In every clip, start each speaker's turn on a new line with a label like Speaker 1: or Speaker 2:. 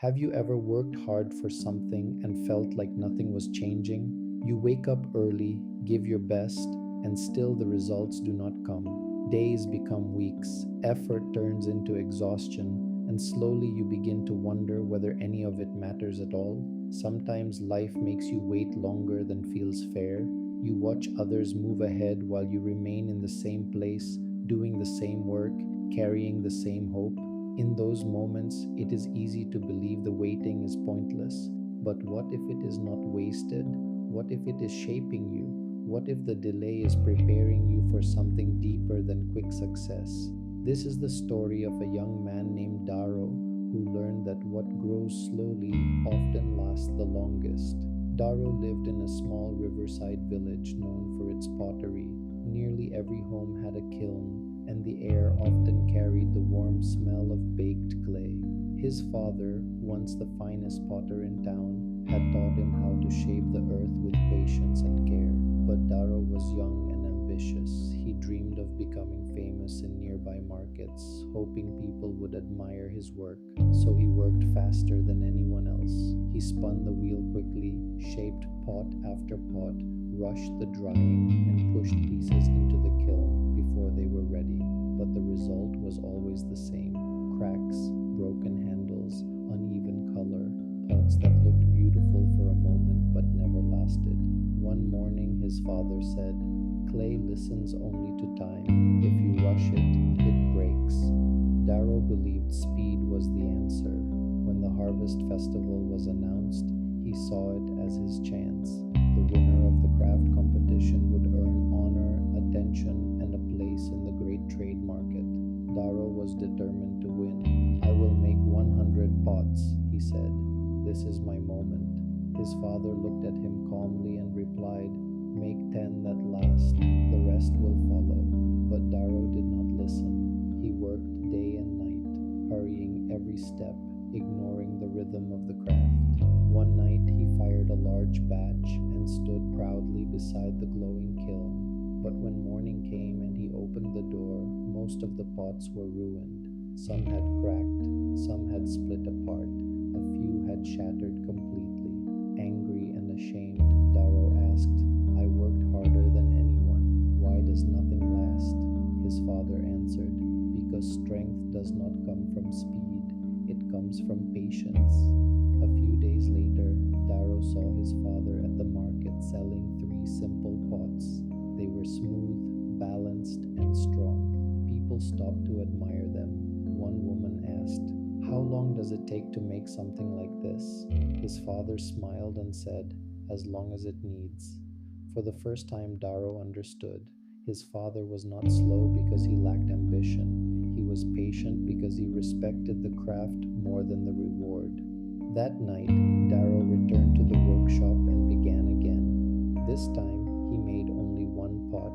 Speaker 1: Have you ever worked hard for something and felt like nothing was changing? You wake up early, give your best, and still the results do not come. Days become weeks, effort turns into exhaustion, and slowly you begin to wonder whether any of it matters at all. Sometimes life makes you wait longer than feels fair. You watch others move ahead while you remain in the same place, doing the same work, carrying the same hope. In those moments, it is easy to believe the waiting is pointless. But what if it is not wasted? What if it is shaping you? What if the delay is preparing you for something deeper than quick success? This is the story of a young man named Daro who learned that what grows slowly often lasts the longest. Daro lived in a small riverside village known for its pottery. Nearly every home had a kiln, and the air often carried the warm smell of baked clay. His father, once the finest potter in town, had taught him how to shape the earth with patience and care. But Daro was young and ambitious. He dreamed of becoming famous in nearby markets, hoping people would admire his work. So he worked faster than anyone else. He spun the wheel quickly, shaped pot after pot, rushed the drying, and pushed pieces into the kiln before they were ready. But the result was always the same: cracks, broken handles, uneven color, pots that looked beautiful for a moment but never lasted. One morning, his father said, "Clay listens only to time. If you rush it, it breaks." Darrow believed speed was the answer. When the harvest festival was announced, he saw it as his chance. The winner of the craft competition would earn honor, attention, and a place in the great trade market. Daro was determined to win. "I will make 100 pots," he said. "This is my moment." His father looked at him calmly and replied, "Make 10 that last. The rest will follow." But Daro did not listen. He worked day and night, hurrying every step, ignoring the rhythm of the craft. One night he fired a large batch and stood proudly beside the glowing kiln. But when morning came and he opened the door, most of the pots were ruined. Some had cracked, some had split apart, a few had shattered completely. Angry and ashamed, Daro asked, "I worked harder than anyone. Why does nothing last?" His father answered, "Because strength does not come from speed, it comes from patience." A few days later, Daro saw his father at the market selling 3 simple pots. They were smooth, balanced, and strong. People stopped to admire them. One woman asked, "How long does it take to make something like this?" His father smiled and said, "As long as it needs." For the first time, Daro understood. His father was not slow because he lacked ambition. He was patient because he respected the craft more than the reward. That night, Daro returned to the workshop and began again. This time, he made only 1 pot.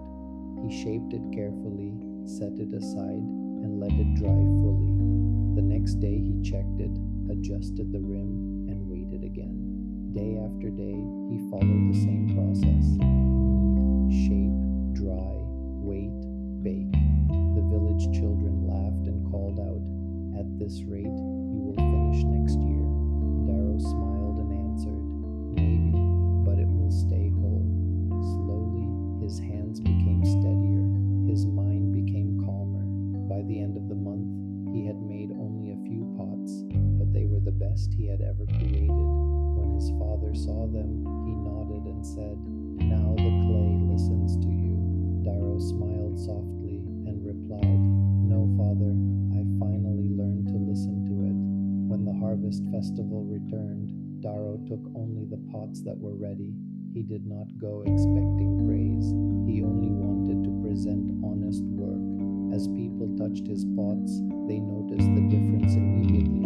Speaker 1: He shaped it carefully, set it aside, and let it dry fully. The next day, he checked it, adjusted the rim, and waited again. Day after day, he followed the same process: knead, shape, dry, wait, bake. The village children laughed and called out, "At this rate, you will finish next year." Darrow smiled and answered, "Maybe, but it will stay whole." Slowly, his hands became steadier, his mind became calmer. By the end of the month, he had made only a few pots, but they were the best he had ever created. When his father saw them, he nodded and said, "Now the clay listens to you." Darrow smiled softly and replied, "No, father, I finally learned to listen to it." When the harvest festival returned, Daro took only the pots that were ready. He did not go expecting praise. He only wanted to present honest work. As people touched his pots, they noticed the difference immediately.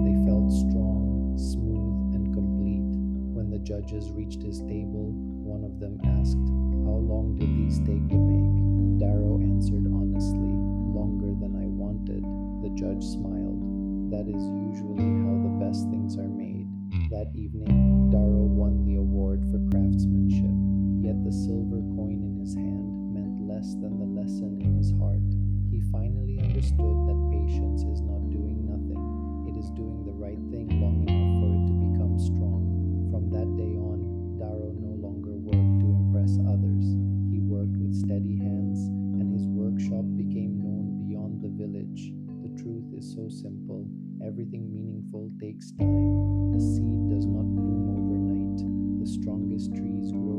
Speaker 1: They felt strong, smooth, and complete. When the judges reached his table, one of them asked, "How long did these take to make?" Daro answered honestly, "Longer than I wanted." The judge smiled. "That is usually how the best things are made." That evening, Daro won the award for craftsmanship. Yet the silver coin in his hand meant less than the lesson in his heart. He finally understood that patience is not doing nothing, it is doing the right thing long enough so simple. Everything meaningful takes time. A seed does not bloom overnight. The strongest trees grow